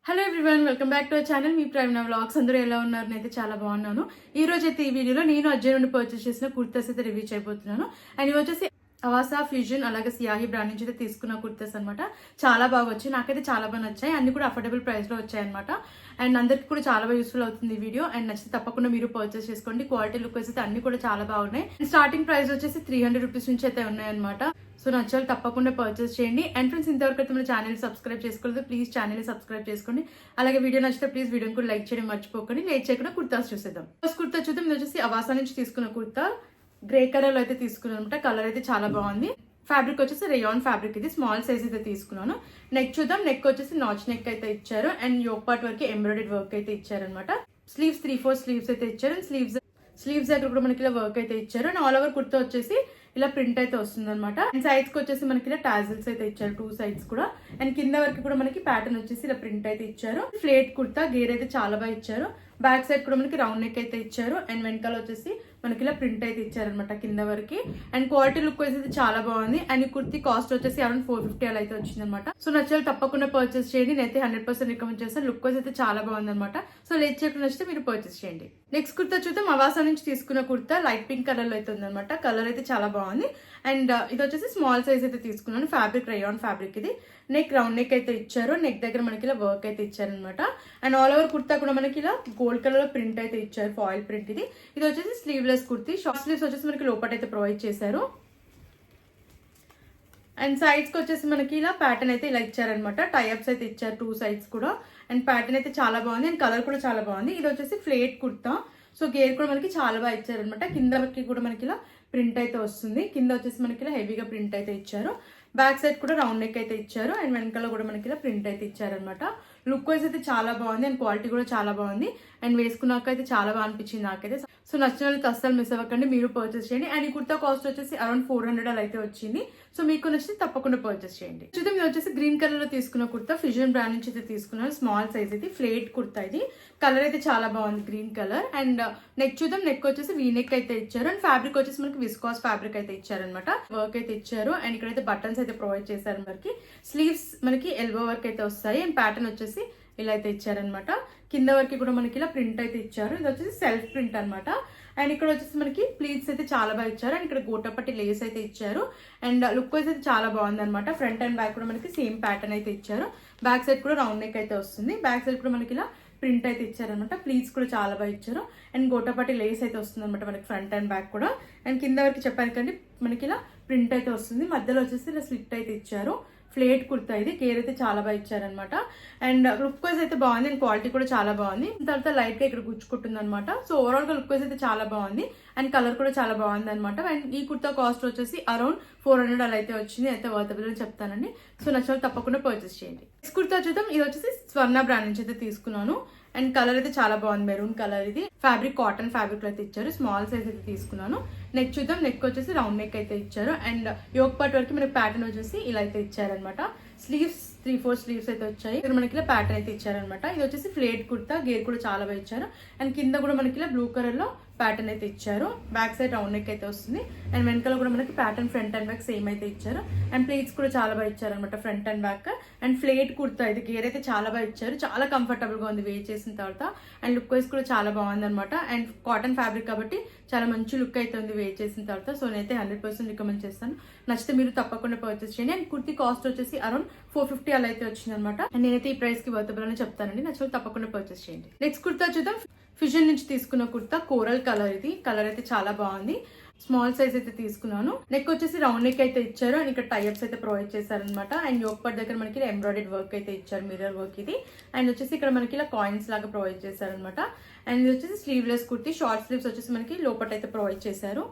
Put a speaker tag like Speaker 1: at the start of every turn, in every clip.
Speaker 1: Hello everyone, welcome back to our channel. Me prime vlogs. అందరూ ఎలా ఉన్నారు? నేనైతే చాలా బాగున్నాను. ఈ రోజు అయితే ఈ వీడియోలో నేను అజయ్ నుండి పర్చేస్ చేసిన కుర్తాస్ అయితే రివ్యూ చేయబోతున్నాను. అండ్ ఇవి వచ్చేసి అవాసా ఫ్యూజన్ అలాగే సియాహి బ్రాండ్ నుంచి అయితే తీసుకున్న కుర్తాస్ అనమాట. చాలా బాగా వచ్చాయి, నాకైతే చాలా బాగా నచ్చాయి. అన్ని కూడా అఫోర్డబుల్ ప్రైస్ లో వచ్చాయి అనమాట. అండ్ అందరికి కూడా చాలా బాగా యూస్ఫుల్ అవుతుంది ఈ వీడియో. అండ్ నచ్చితే తప్పకుండా మీరు పర్చేస్ చేసుకోండి. క్వాలిటీ లుక్ అయితే అన్ని కూడా చాలా బాగున్నాయి. స్టార్టింగ్ ప్రైస్ వచ్చేసి 300 రూపీస్ నుంచి అయితే ఉన్నాయన్నమాట. సో నచ్చాలి తప్పకుండా పర్చేస్ చేయండి. అండ్ ఫ్రెండ్స్, ఇంతవరకు అయితే మన ఛానల్ సబ్స్క్రైబ్ చేసుకోలేదు, ప్లీజ్ ఛానల్ సబ్స్క్రైబ్ చేసుకోండి. అలాగే వీడియో నచ్చితే ప్లీజ్ వీడియోని కూడా లైక్ చేయడం మర్చిపోకండి. లేట్ చేయకుండా కుర్తాస్ చూసేద్దాం. ఫస్ట్ కుర్తా చూద్దాం. ఇది వచ్చేసి అవాసా నుంచి తీసుకున్న కుర్తా. గ్రే కలర్ లో అయితే తీసుకున్నాను అనమాట. కలర్ అయితే చాలా బాగుంది. ఫ్యాబ్రిక్ వచ్చేసి రేయాన్ ఫ్యాబ్రిక్. ఇది స్మాల్ సైజ్ అయితే తీసుకున్నాను. నెక్ చూద్దాం. నెక్ వచ్చేసి నాచ్ నెక్ అయితే ఇచ్చారు. అండ్ యోక్ పార్ట్ వరకు ఎంబ్రాయిడరీ వర్క్ అయితే ఇచ్చారనమాట. స్లీవ్స్ 3/4 స్లీవ్స్ అయితే ఇచ్చారు. అండ్ స్లీవ్స్ దగ్గర కూడా మనకి ఇలా వర్క్ అయితే ఇచ్చారు. అండ్ ఆల్ ఓవర్ కుర్తా వచ్చేసి ఇలా ప్రింట్ అయితే వస్తుంది అనమాట. అండ్ సైడ్స్ కి వచ్చేసి మనకి ఇలా టాజిల్స్ అయితే ఇచ్చారు, 2 సైడ్స్ కూడా. అండ్ కింద వరకు కూడా మనకి ప్యాటర్న్ వచ్చేసి ఇలా ప్రింట్ అయితే ఇచ్చారు. ఫ్లేట్ కుర్తా, గేర్ అయితే చాలా బాగా ఇచ్చారు. బ్యాక్ సైడ్ కూడా మనకి రౌండ్ నెక్ అయితే ఇచ్చారు. అండ్ వెనకాల వచ్చేసి మనకి ఇలా ప్రింట్ అయితే ఇచ్చారనమాట కింద వరకు. అండ్ క్వాలిటీ లుక్ అయితే చాలా బాగుంది. అండ్ ఈ కుర్తి కాస్ట్ వచ్చేసి అరౌండ్ 450 అలా అయితే వచ్చింది అనమాట. సో నచ్చాలి తప్పకుండా పర్చేస్ చేయండి. నేనైతే 100% రికమెండ్ చేస్తాను. లుక్ అయితే చాలా బాగుంది అనమాట. సో లేట్ చేయకుండా నచ్చితే మీరు పర్చేస్ చేయండి. నెక్స్ట్ కుర్తా చూద్దాం. అవాసా నుంచి తీసుకున్న కుర్తా లైట్ పింక్ కలర్ లో అయితే ఉందన్నమాట. కలర్ అయితే చాలా బాగుంది. అండ్ ఇది వచ్చేసి స్మాల్ సైజ్ అయితే తీసుకున్నాను. Fabric rayon fabric. ఇది నెక్ రౌండ్ నెక్ అయితే ఇచ్చారు. నెక్ దగ్గర మనకి ఇలా వర్క్ అయితే ఇచ్చారనమాట. అండ్ ఆల్ ఓవర్ కుర్తా కూడా మనకి ఇలా గోల్డ్ కలర్ లో ప్రింట్ అయితే ఇచ్చారు, ఫాయిల్ ప్రింట్. ఇది వచ్చేసి స్లీవ్లెస్ కుర్తి. షార్ట్ స్లీవ్స్ వచ్చేసి మనకి లోపల అయితే ప్రొవైడ్ చేశారు. అండ్ సైడ్స్ కి వచ్చేసి మనకి ఇలా ప్యాటర్న్ అయితే ఇలా ఇచ్చారనమాట. టైఅప్స్ అయితే ఇచ్చారు 2 సైడ్స్ కూడా. అండ్ ప్యాటర్న్ అయితే చాలా బాగుంది. అండ్ కలర్ కూడా చాలా బాగుంది. ఇది వచ్చేసి ఫ్లేట్ కుర్తా. సో గేర్ కూడా మనకి చాలా బాగా ఇచ్చారనమాట. కింద వరకు కూడా మనకి ఇలా ప్రింట్ అయితే వస్తుంది. కింద వచ్చేసి మనకి ఇలా హెవీగా ప్రింట్ అయితే ఇచ్చారు. బ్యాక్ సైడ్ కూడా రౌండ్ నెక్ అయితే ఇచ్చారు. అండ్ వెనకాల కూడా మనకి ఇలా ప్రింట్ అయితే ఇచ్చారనమాట. లుక్ వైజ్ అయితే చాలా బాగుంది. అండ్ క్వాలిటీ కూడా చాలా బాగుంది. అండ్ వేసుకున్నాక అయితే చాలా బాగా అనిపించింది నాకైతే. సో నచ్చిన వాళ్ళకి అస్సలు మిస్ అవ్వకండి, మీరు పర్చేస్ చేయండి. అండ్ ఈ కుర్తా కాస్ట్ వచ్చేసి అరౌండ్ 400 అలా అయితే వచ్చింది. సో మీకు నచ్చితే తప్పకుండా పర్చేస్ చేయండి. చూద్దాం. ఇది వచ్చేసి గ్రీన్ కలర్ లో తీసుకున్న కుర్తా. ఫ్యూజన్ బ్రాండ్ నుంచి అయితే తీసుకున్నాను. స్మాల్ సైజ్ ఇది ఫ్లేట్ కుర్తా. ఇది కలర్ అయితే చాలా బాగుంది, గ్రీన్ కలర్. అండ్ నెక్ చూద్దాం. నెక్ వచ్చేసి వీ నెక్ అయితే ఇచ్చారు. అండ్ ఫ్యాబ్రిక్ వచ్చేసి మనకి విస్కాస్ ఫ్యాబ్రిక్ అయితే ఇచ్చారనమాట. వర్క్ అయితే ఇచ్చారు. అండ్ ఇక్కడైతే బటన్స్ అయితే ప్రొవైడ్ చేశారు మనకి. స్లీవ్స్ మనకి ఎల్బో వర్క్ అయితే వస్తాయి. అండ్ ప్యాటర్న్ వచ్చేసి ఇలా అయితే ఇచ్చారనమాట. కింద వరకు కూడా మనకి ఇలా ప్రింట్ అయితే ఇచ్చారు. ఇది వచ్చేసి సెల్ఫ్ ప్రింట్ అనమాట. అండ్ ఇక్కడ వచ్చేసి మనకి ప్లీట్స్ అయితే చాలా బాగా ఇచ్చారు. అండ్ ఇక్కడ గోటపట్టి లేస్ అయితే ఇచ్చారు. అండ్ లుక్ వైజ్ అయితే చాలా బాగుంది అనమాట. ఫ్రంట్ అండ్ బ్యాక్ కూడా మనకి సేమ్ ప్యాటర్న్ అయితే ఇచ్చారు. బ్యాక్ సైడ్ కూడా రౌండ్ నెక్ అయితే వస్తుంది. బ్యాక్ సైడ్ కూడా మనకి ఇలా ప్రింట్ అయితే ఇచ్చారనమాట. ప్లీట్స్ కూడా చాలా బాగా ఇచ్చారు. అండ్ గోటపట్టి లేస్ అయితే వస్తుంది అనమాట మనకి ఫ్రంట్ అండ్ బ్యాక్ కూడా. అండ్ కింద వరకు చెప్పాను కండి మనకి ఇలా ప్రింట్ అయితే వస్తుంది. మధ్యలో వచ్చేసి ఇలా స్లిట్ అయితే ఇచ్చారు. ఫ్లేట్ కుర్తా. ఇది గేర్ అయితే చాలా బాగా ఇచ్చారనమాట. అండ్ లుక్ వైజ్ అయితే బాగుంది. అండ్ క్వాలిటీ కూడా చాలా బాగుంది. తర్వాత లైట్ గా ఇక్కడ గుచ్చుకుంటుంది అనమాట. సో ఓవరాల్ గా లుక్ వైజ్ అయితే చాలా బాగుంది. అండ్ కలర్ కూడా చాలా బాగుంది అనమాట. అండ్ ఈ కుర్తా కాస్ట్ వచ్చేసి అరౌండ్ 400 అలా అయితే వచ్చింది. అయితే వర్తబుల్ అని చెప్తానండి. సో నచ్చిన తప్పకుండా పర్చేస్ చేయండి. నెక్స్ట్ కుర్తా చూద్దాం. ఇది వచ్చేసి స్వర్ణ బ్రాండ్ నుంచి అయితే తీసుకున్నాను. అండ్ కలర్ అయితే చాలా బాగుంది, మెరూన్ కలర్. ఇది ఫ్యాబ్రిక్ కాటన్ ఫ్యాబ్రిక్ లో అయితే ఇచ్చారు. స్మాల్ సైజ్ అయితే తీసుకున్నాను. నెక్ చూద్దాం. నెక్ వచ్చేసి రౌండ్ నెక్ అయితే ఇచ్చారు. అండ్ యోక్ పార్ట్ వరకు మనకి ప్యాటర్న్ వచ్చేసి ఇలా అయితే ఇచ్చారనమాట. స్లీవ్స్ 3/4 స్లీవ్స్ అయితే వచ్చాయి. ఇక్కడ మనకి ఇలా ప్యాటర్న్ అయితే ఇచ్చారనమాట. ఇది వచ్చేసి ఫ్లేట్ కుర్తా. గేర్ కూడా చాలా బాగా ఇచ్చారు. అండ్ కింద కూడా మనకి ఇలా బ్లూ కలర్ లో ప్యాటర్న్ అయితే ఇచ్చారు. బ్యాక్ సైడ్ రౌండ్ నెక్ అయితే వస్తుంది. అండ్ వెనకాల కూడా మనకి pattern front and back same అయితే ఇచ్చారు. అండ్ ప్లేట్స్ కూడా చాలా బాగా ఇచ్చారు అనమాట ఫ్రంట్ అండ్ బ్యాక్. అండ్ ఫ్లేట్ కుర్తా. ఇది గేర్ అయితే చాలా బాగా ఇచ్చారు. చాలా కంఫర్టబుల్ గా ఉంది వేర్ చేసిన తర్వాత. అండ్ లుక్ వైజ్ కూడా చాలా బాగుంది అనమాట. అండ్ కాటన్ ఫ్యాబ్రిక్ కాబట్టి చాలా మంచి లుక్ అయితే ఉంది వేర్ చేసిన తర్వాత. సో నేనైతే 100% రికమెండ్ చేస్తాను. నచ్చితే మీరు తప్పకుండా పర్చేస్ చేయండి. అండ్ కుర్తి కాస్ట్ వచ్చేసి అరౌండ్ 450 అలా అయితే వచ్చింది అనమాట. అండ్ నేనైతే ఈ ప్రైస్ కి వర్తబుల్ అని చెప్తానండి. నచ్చితే తప్పకుండా పర్చేస్ చేయండి. నెక్స్ట్ కుర్తా చూద్దాం. ఫ్యూజన్ నుంచి తీసుకున్న కుర్తా. Coral colour. ఇది కలర్ అయితే చాలా బాగుంది. స్మాల్ సైజ్ అయితే తీసుకున్నాను. నెక్ వచ్చేసి రౌండ్ నెక్ అయితే ఇచ్చారు. అండ్ ఇక్కడ టైప్స్ అయితే ప్రొవైడ్ చేశారనమాట. అండ్ యోక్ పార్ట్ దగ్గర మనకి ఎంబ్రాయిడరీ వర్క్ అయితే ఇచ్చారు, మిర్రర్ వర్క్. ఇది అండ్ వచ్చేసి ఇక్కడ మనకి ఇలా కాయిన్స్ లాగా ప్రొవైడ్ చేశారనమాట. అండ్ ఇది వచ్చేసి స్లీవ్లెస్ కుర్తి. షార్ట్ స్లీవ్స్ వచ్చేసి మనకి లోపల అయితే ప్రొవైడ్ చేశారు.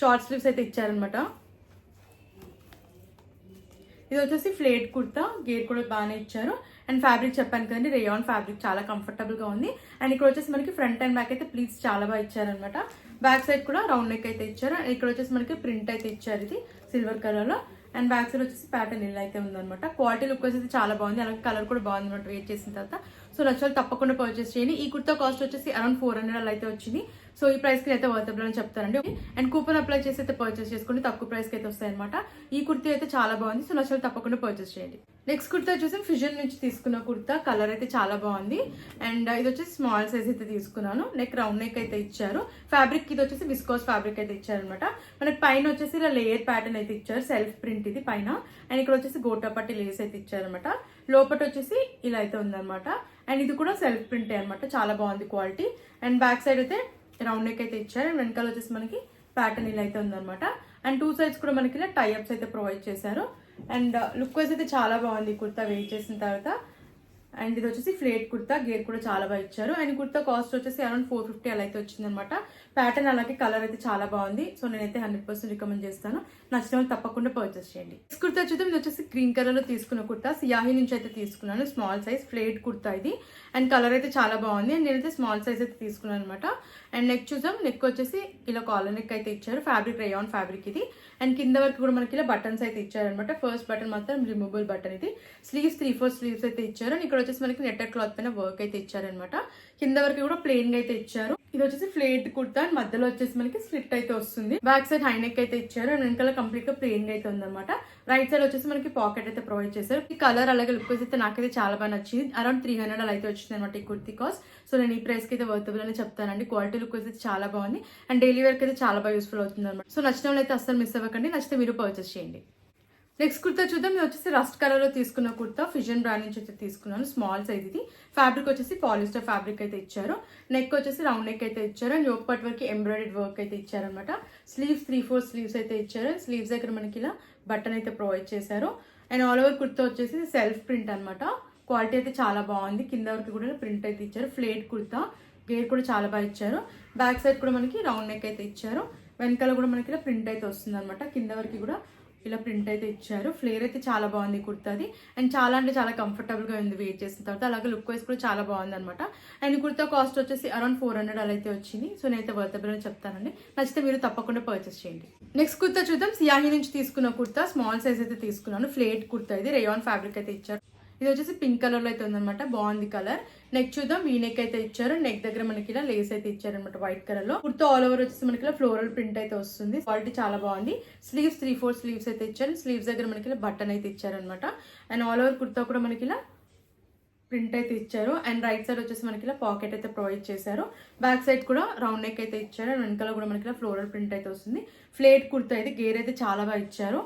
Speaker 1: షార్ట్ స్లీవ్స్ అయితే ఇచ్చారనమాట. ఇది వచ్చేసి ఫ్లేట్ కుర్తా. గేర్ కూడా బాగానే ఇచ్చారు. అండ్ ఫ్యాబ్రిక్ చెప్పాను కదండి, రేయాన్ ఫ్యాబ్రిక్. చాలా కంఫర్టబుల్ గా ఉంది. అండ్ ఇక్కడ వచ్చేసి మనకి ఫ్రంట్ అండ్ బ్యాక్ అయితే ప్లీట్స్ చాలా బాగా ఇచ్చారనమాట. బ్యాక్ సైడ్ కూడా రౌండ్ నెక్ అయితే ఇచ్చారు. అండ్ ఇక్కడ వచ్చేసి మనకి ప్రింట్ అయితే ఇచ్చారు. ఇది సిల్వర్ కలర్ లో. అండ్ బ్యాక్ సైడ్ వచ్చేసి ప్యాటర్న్ ఇలా అయితే ఉందన్నమాట. క్వాలిటీ లుక్ వచ్చేసి చాలా బాగుంది. అలాగే కలర్ కూడా బాగుంది అనమాట వేర్ చేసిన తర్వాత. సో నచ్చాలి తప్పకుండా పర్చేస్ చేయండి. ఈ కుర్తా కాస్ట్ వచ్చేసి అరౌండ్ 400 అలా అయితే వచ్చింది. సో ఈ ప్రైస్కి అయితే వర్తబుల్ అని చెప్తారండి. అండ్ కూపన్ అప్లై చేసి అయితే పర్చేస్ చేసుకోండి, తక్కువ ప్రైస్కి అయితే వస్తాయి అనమాట. ఈ కుర్తీ అయితే చాలా బాగుంది, సో నచ్చలు తప్పకుండా పర్చేస్ చేయండి. నెక్స్ట్ కుర్తా వచ్చేసి ఫిజన్ నుంచి తీసుకున్న కుర్తా, కలర్ అయితే చాలా బాగుంది. అండ్ ఇది వచ్చేసి స్మాల్ సైజ్ అయితే తీసుకున్నాను. నెక్ రౌండ్ నెక్ అయితే ఇచ్చారు. ఫ్యాబ్రిక్ ఇది వచ్చేసి విస్కోస్ ఫ్యాబ్రిక్ అయితే ఇచ్చారనమాట. మనకి పైన వచ్చేసి ఇలా లేయర్ ప్యాటర్న్ అయితే ఇచ్చారు, సెల్ఫ్ ప్రింట్ ఇది పైన. అండ్ ఇక్కడ వచ్చేసి గోటాపట్టి లేస్ అయితే ఇచ్చారనమాట. లోపల వచ్చేసి ఇలా అయితే ఉందన్నమాట. అండ్ ఇది కూడా సెల్ఫ్ ప్రింటే అనమాట, చాలా బాగుంది క్వాలిటీ. అండ్ బ్యాక్ సైడ్ అయితే రౌండ్ నెక్ అయితే ఇచ్చారు. అండ్ వెనకాల వచ్చేసి మనకి ప్యాటర్న్ ఇలా అయితే ఉందన్నమాట. అండ్ 2 సైడ్స్ కూడా మనకి ఇలా టైఅప్స్ అయితే ప్రొవైడ్ చేశారు. అండ్ లుక్ వైజ్ అయితే చాలా బాగుంది కుర్తా వేర్ చేసిన తర్వాత. అండ్ ఇది వచ్చేసి ఫ్లేట్ కుర్తా, గేర్ కూడా చాలా బాగా ఇచ్చారు. అండ్ కుర్తా కాస్ట్ వచ్చేసి అరౌండ్ 450 అలా అయితే వచ్చింది అనమాట. ప్యాటర్న్ అలాగే కలర్ అయితే చాలా బాగుంది. సో నేనైతే 100% రికమెండ్ చేస్తాను, నచ్చిన వాళ్ళు తప్పకుండా పర్చేస్ చేయండి. నెక్స్ట్ కుర్తా చూద్దాం. ఇది వచ్చేసి గ్రీన్ కలర్ లో తీసుకున్న కుర్తా, సియాహి నుంచి అయితే తీసుకున్నాను. స్మాల్ సైజ్ ఫ్లేట్ కుర్తా ఇది. అండ్ కలర్ అయితే చాలా బాగుంది. అండ్ నేనైతే స్మాల్ సైజ్ అయితే తీసుకున్నాను అనమాట. అండ్ నెక్ చూద్దాం. నెక్ వచ్చేసి ఇలా కాలర్ నెక్ అయితే ఇచ్చారు, ఫ్యాబ్రిక్ రేయాన్ ఫ్యాబ్రిక్ ఇది. అండ్ కింద వరకు కూడా మనకి ఇలా బటన్స్ అయితే ఇచ్చారనమాట. ఫస్ట్ బటన్ మాత్రం రిమూవబుల్ బటన్ ఇది. స్లీవ్స్ 3/4 స్లీవ్స్ అయితే ఇచ్చారు. అండ్ ఇక్కడ వచ్చేసి మనకి నెట్టెడ్ క్లాత్ పైన వర్క్ అయితే ఇచ్చారనమాట. కింద వరకు కూడా ప్లెయిన్ గా అయితే ఇచ్చారు. ఇది వచ్చేసి ఫ్లేట్ కుర్తా, అండ్ మధ్యలో వచ్చేసి మనకి స్లిట్ అయితే వస్తుంది. బ్యాక్ సైడ్ హై నెక్ అయితే ఇచ్చారు. అండ్ వెనకాల కంప్లీట్ గా ప్లెయిన్ గా అయితే ఉందన్నమాట. రైట్ సైడ్ వచ్చేసి మనకి పాకెట్ అయితే ప్రొవైడ్ చేశారు. ఈ కలర్ అలాగే లుక్ అయితే నాకైతే చాలా బాగా నచ్చింది. అరౌండ్ 300 అలా అయితే వచ్చింది అనమాట ఈ కుర్తీ కాస్ట్. సో నేను ఈ ప్రైస్ కి అయితే వర్తబుల్ అని చెప్తానండి. క్వాలిటీ లుక్ అయితే చాలా బాగుంది. అండ్ డైలీ వేర్ అయితే చాలా బాగా యూస్ఫుల్ అవుతుంది అనమాట. సో నచ్చిన వాళ్ళు అయితే అస్సలు మిస్ అవ్వకండి, నచ్చితే మీరు పర్చేస్ చేయండి. నెక్స్ట్ కుర్తా చూద్దాం. ఇది వచ్చేసి రస్ట్ కలర్ లో తీసుకున్న కుర్తా, ఫిజన్ బ్రాండ్ నుంచి అయితే తీసుకున్నాను. స్మాల్ సైజ్ ఇది. ఫ్యాబ్రిక్ వచ్చేసి పాలిస్టర్ ఫ్యాబ్రిక్ అయితే ఇచ్చారు. నెక్ వచ్చేసి రౌండ్ నెక్ అయితే ఇచ్చారు. అండ్ యోక్ పార్ట్ వరకు ఎంబ్రాయిడెడ్ వర్క్ అయితే ఇచ్చారనమాట. స్లీవ్స్ 3/4 స్లీవ్స్ అయితే ఇచ్చారు. స్లీవ్స్ దగ్గర మనకి ఇలా బటన్ అయితే ప్రొవైడ్ చేశారు. అండ్ ఆల్ ఓవర్ కుర్తా వచ్చేసి సెల్ఫ్ ప్రింట్ అనమాట. క్వాలిటీ అయితే చాలా బాగుంది. కింద వరకు కూడా ప్రింట్ అయితే ఇచ్చారు. ఫ్లేట్ కుర్తా, గేర్ కూడా చాలా బాగా ఇచ్చారు. బ్యాక్ సైడ్ కూడా మనకి రౌండ్ నెక్ అయితే ఇచ్చారు. వెనకాల కూడా మనకి ఇలా ప్రింట్ అయితే వస్తుంది అనమాట. కింద వరకు కూడా ఇలా ప్రింట్ అయితే ఇచ్చారు. ఫ్లేర్ అయితే చాలా బాగుంది కుర్తాది. అండ్ చాలా అంటే చాలా కంఫర్టబుల్ గా ఉంది వేర్ చేసిన తర్వాత. అలాగే లుక్ వైజ్ కూడా చాలా బాగుంది అనమాట. అండ్ కుర్తా కాస్ట్ వచ్చేసి అరౌండ్ 400 అలా అయితే వచ్చింది. సో నేనైతే వర్తబుల్ అని చెప్తానండి, నచ్చితే మీరు తప్పకుండా పర్చేస్ చేయండి. నెక్స్ట్ కుర్తా చూద్దాం. సియాహి నుంచి తీసుకున్న కుర్తా, స్మాల్ సైజ్ అయితే తీసుకున్నాను. ఫ్లేట్ కుర్తా ఇది, రేయాన్ ఫ్యాబ్రిక్ అయితే ఇచ్చారు. ఇది వచ్చేసి పింక్ కలర్ లో అయితే ఉందన్నమాట, బాగుంది కలర్. నెక్ చూద్దాం. వీ నెక్ అయితే ఇచ్చారు. నెక్ దగ్గర మనకి ఇలా లేస్ అయితే ఇచ్చారనమాట వైట్ కలర్ లో. కుర్తా ఆల్ ఓవర్ వచ్చేసి మనకి ఇలా ఫ్లోరల్ ప్రింట్ అయితే వస్తుంది. క్వాలిటీ చాలా బాగుంది. స్లీవ్స్ 3/4 స్లీవ్స్ అయితే ఇచ్చారు. స్లీవ్స్ దగ్గర మనకి ఇలా బటన్ అయితే ఇచ్చారనమాట. అండ్ ఆల్ ఓవర్ కుర్తా కూడా మనకి ఇలా ప్రింట్ అయితే ఇచ్చారు. అండ్ రైట్ సైడ్ వచ్చేసి మనకి ఇలా పాకెట్ అయితే ప్రొవైడ్ చేశారు. బ్యాక్ సైడ్ కూడా రౌండ్ నెక్ అయితే ఇచ్చారు. అండ్ వెనకాల కూడా మనకి ఇలా ఫ్లోరల్ ప్రింట్ అయితే వస్తుంది. ఫ్లేట్ కుర్తా ఇది. గేర్ అయితే చాలా బాగా ఇచ్చారు.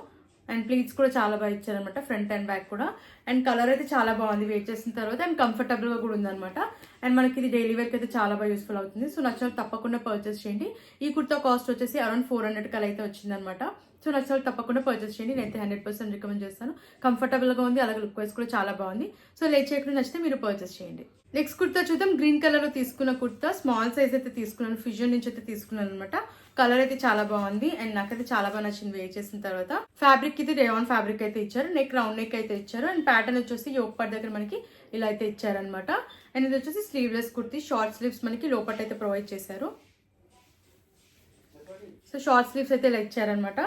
Speaker 1: అండ్ ప్లీట్స్ కూడా చాలా బాగా ఇచ్చారనమాట, ఫ్రంట్ అండ్ బ్యాక్ కూడా. అండ్ కలర్ అయితే చాలా బాగుంది వేర్ చేసిన తర్వాత. అండ్ కంఫర్టబుల్ గా కూడా ఉందన్నమాట. అండ్ మనకి ఇది డైలీ వేర్ అయితే చాలా బాగా యూస్ఫుల్ అవుతుంది. సో నచ్చిన తప్పకుండా పర్చేస్ చేయండి. ఈ కుర్తా కాస్ట్ వచ్చేసి అరౌండ్ 400 కల అయితే వచ్చిందనమాట. సో నచ్చిన తప్పకుండా పర్చేస్ చేయండి. నేనైతే 100% రికమెండ్ చేస్తాను. కంఫర్టబుల్ గా ఉంది, అలాగే లుక్ వైజ్ కూడా చాలా బాగుంది. సో లేట్ చేయకుండా నచ్చితే మీరు పర్చేస్ చేయండి. నెక్స్ట్ కుర్తా చూద్దాం. గ్రీన్ కలర్ లో తీసుకున్న కుర్తా, స్మాల్ సైజ్ అయితే తీసుకున్నాను. ఫిజన్ నుంచి అయితే తీసుకున్నాను అనమాట. కలర్ అయితే చాలా బాగుంది. అండ్ నాకైతే చాలా బాగా నచ్చింది వేర్ చేసిన తర్వాత. ఫ్యాబ్రిక్ ఇది రేయాన్ ఫ్యాబ్రిక్ అయితే ఇచ్చారు. నెక్ రౌండ్ నెక్ అయితే ఇచ్చారు. అండ్ ప్యాటర్న్ వచ్చేసి యోక్ పార్ట్ దగ్గర మనకి ఇలా అయితే ఇచ్చారనమాట. అండ్ ఇది వచ్చేసి స్లీవ్లెస్ కుర్తీ, షార్ట్ స్లీవ్స్ మనకి లోపట్ అయితే ప్రొవైడ్ చేశారు. సో షార్ట్ స్లీవ్స్ అయితే ఇలా ఇచ్చారనమాట.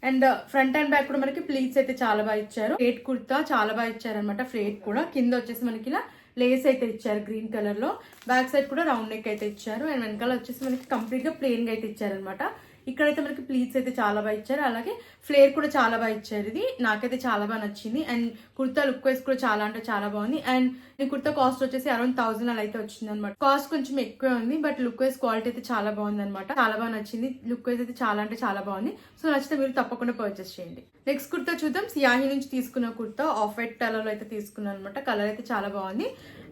Speaker 1: అండ్ ఫ్రంట్ అండ్ బ్యాక్ కూడా మనకి ప్లీట్స్ అయితే చాలా బాగా ఇచ్చారు. ఫ్లేట్ కుర్తా చాలా బాగా ఇచ్చారనమాట. ఫ్లేట్ కూడా కింద వచ్చేసి మనకి ఇలా లేస్ అయితే ఇచ్చారు గ్రీన్ కలర్ లో. బ్యాక్ సైడ్ కూడా రౌండ్ నెక్ అయితే ఇచ్చారు. అండ్ వెనకాల వచ్చేసి మనకి కంప్లీట్ గా ప్లెయిన్ గా అయితే ఇచ్చారనమాట. ఇక్కడైతే మనకి ప్లీట్స్ అయితే చాలా బాగా ఇచ్చారు. అలాగే ఫ్లేర్ కూడా చాలా బాగా ఇచ్చారు. ఇది నాకైతే చాలా బాగా నచ్చింది. అండ్ కుర్తా లుక్ వైజ్ కూడా చాలా అంటే చాలా బాగుంది. అండ్ ఈ కుర్తా కాస్ట్ వచ్చేసి అరౌండ్ 1000 అలా అయితే వచ్చింది అనమాట. కాస్ట్ కొంచెం ఎక్కువే ఉంది, బట్ లుక్ వైజ్ క్వాలిటీ అయితే చాలా బాగుంది అనమాట. చాలా బాగా నచ్చింది. లుక్ వైజ్ అయితే చాలా అంటే చాలా బాగుంది. సో నచ్చితే మీరు తప్పకుండా పర్చేస్ చేయండి. నెక్స్ట్ కుర్తా చూద్దాం. సియాహి నుంచి తీసుకున్న కుర్తా, ఆఫ్ వైట్ కలర్ లో అయితే తీసుకున్నాను అనమాట. కలర్ అయితే చాలా బాగుంది.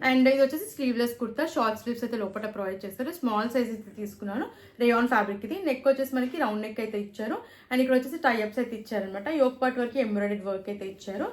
Speaker 1: అండ్ ఇది వచ్చేసి స్లీవ్లెస్ కుర్తా, షార్ట్ స్లీవ్స్ అయితే లోపల ప్రొవైడ్ చేస్తారు. స్మాల్ సైజ్ అయితే తీసుకున్నాను. రేయాన్ ఫ్యాబ్రిక్ ఇది. నెక్ వచ్చేసి మనకి రౌండ్ నెక్ అయితే ఇచ్చారు. అండ్ ఇక్కడ వచ్చేసి టైఅప్స్ అయితే ఇచ్చారనమాట. యోక్ పార్ట్ వరకు ఎంబ్రాయిడెడ్ వర్క్ అయితే ఇచ్చారు.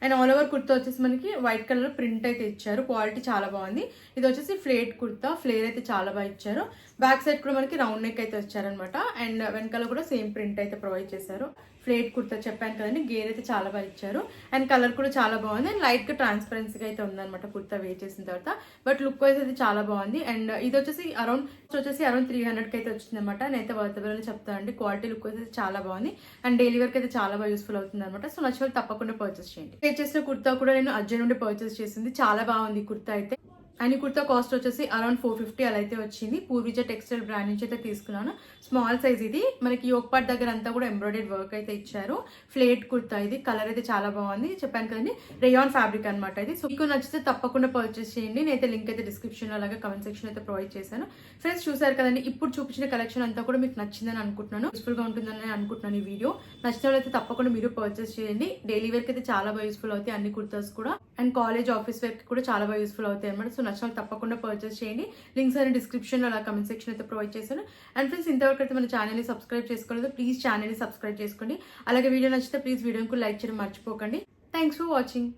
Speaker 1: అండ్ ఆల్ ఓవర్ కుర్తా వచ్చేసి మనకి వైట్ కలర్ ప్రింట్ అయితే ఇచ్చారు. క్వాలిటీ చాలా బాగుంది. ఇది వచ్చేసి ఫ్లేట్ కుర్తా, ఫ్లేర్ అయితే చాలా బాగా ఇచ్చారు. బ్యాక్ సైడ్ కూడా మనకి రౌండ్ నెక్ అయితే వచ్చారనమాట. అండ్ వెనకాల కూడా సేమ్ ప్రింట్ అయితే ప్రొవైడ్ చేశారు. ఫ్లేట్ కుర్తా చెప్పాను కదండి, గేర్ అయితే చాలా బాగా ఇచ్చారు. అండ్ కలర్ కూడా చాలా బాగుంది. అండ్ లైట్ గా ట్రాన్స్పరెన్సీగా అయితే ఉందన్నమాట కుర్తా వేర్ చేసిన తర్వాత. బట్ లుక్ వైజ్ అయితే చాలా బాగుంది. అండ్ ఇది వచ్చేసి అరౌండ్ 300 అయితే వచ్చింది అనమాట. నేనైతే వర్తబుల్ అని చెప్తానండి. క్వాలిటీ లుక్ అయితే చాలా బాగుంది. అండ్ డైలీ వర్క్ అయితే చాలా బాగా యూస్ఫుల్ అవుతుంది అనమాట. సో నచ్చిన తప్పకుండా పర్చేస్ చేయండి. వేర్ చేసిన కుర్తా కూడా నేను అజయ్ నుండి పర్చేస్ చేసింది. చాలా బాగుంది కుర్తా అయితే. అండ్ ఈ కుర్తా కాస్ట్ వచ్చేసి అరౌండ్ 450 అలా అయితే వచ్చింది. పూర్విజ టెక్స్టైల్ బ్రాండ్ నుంచి అయితే తీసుకున్నాను. స్మాల్ సైజ్ ఇది. మనకి యోక్ పార్ట్ దగ్గర అంతా కూడా ఎంబ్రాయిడెడ్ వర్క్ అయితే ఇచ్చారు. ఫ్లేట్ కుర్తా ఇది. కలర్ అయితే చాలా బాగుంది. చెప్పాను కదండి, రేయాన్ ఫ్యాబ్రిక్ అనమాట ఇది. సో మీకు నచ్చితే తప్పకుండా పర్చేస్ చేయండి. నేనైతే లింక్ అయితే డిస్క్రిప్షన్ అలాగే కమెంట్ సెక్షన్ అయితే ప్రొవైడ్ చేశాను. ఫ్రెండ్స్ చూసారు కదండి, ఇప్పుడు చూపించిన కలెక్షన్ అంతా కూడా మీకు నచ్చిందని అనుకుంటున్నాను. యూస్ఫుల్ గా ఉంటుందని అనుకుంటున్నాను ఈ వీడియో. నచ్చిన వాళ్ళైతే తప్పకుండా మీరు పర్చేస్ చేయండి. డైలీ వేర్ అయితే చాలా బాగా యూస్ఫుల్ అవుతాయి అన్ని కుర్తాస్ కూడా. అండ్ కాలేజ్ ఆఫీస్ వేర్ కూడా చాలా బాగా యూస్ఫుల్ అవుతాయి అనమాట. సో నచ్చిన తప్పకుండా పర్చేస్ చేయండి. లింక్స్ అనే డిస్క్రిప్షన్ అలా కమెంట్ సెక్షన్ అయితే ప్రొవైడ్ చేశాను. అండ్ ఫ్రెండ్స్, ఇంతవరకు అయితే మన ఛానల్ని సబ్స్క్రైబ్ చేసుకోలేదు, ప్లీజ్ ఛానల్ని సబ్స్క్రైబ్ చేసుకోండి. అలాగే వీడియో నచ్చితే ప్లీజ్ వీడియోకి లైక్ చేయడం మర్చిపోకండి. Thanks for watching.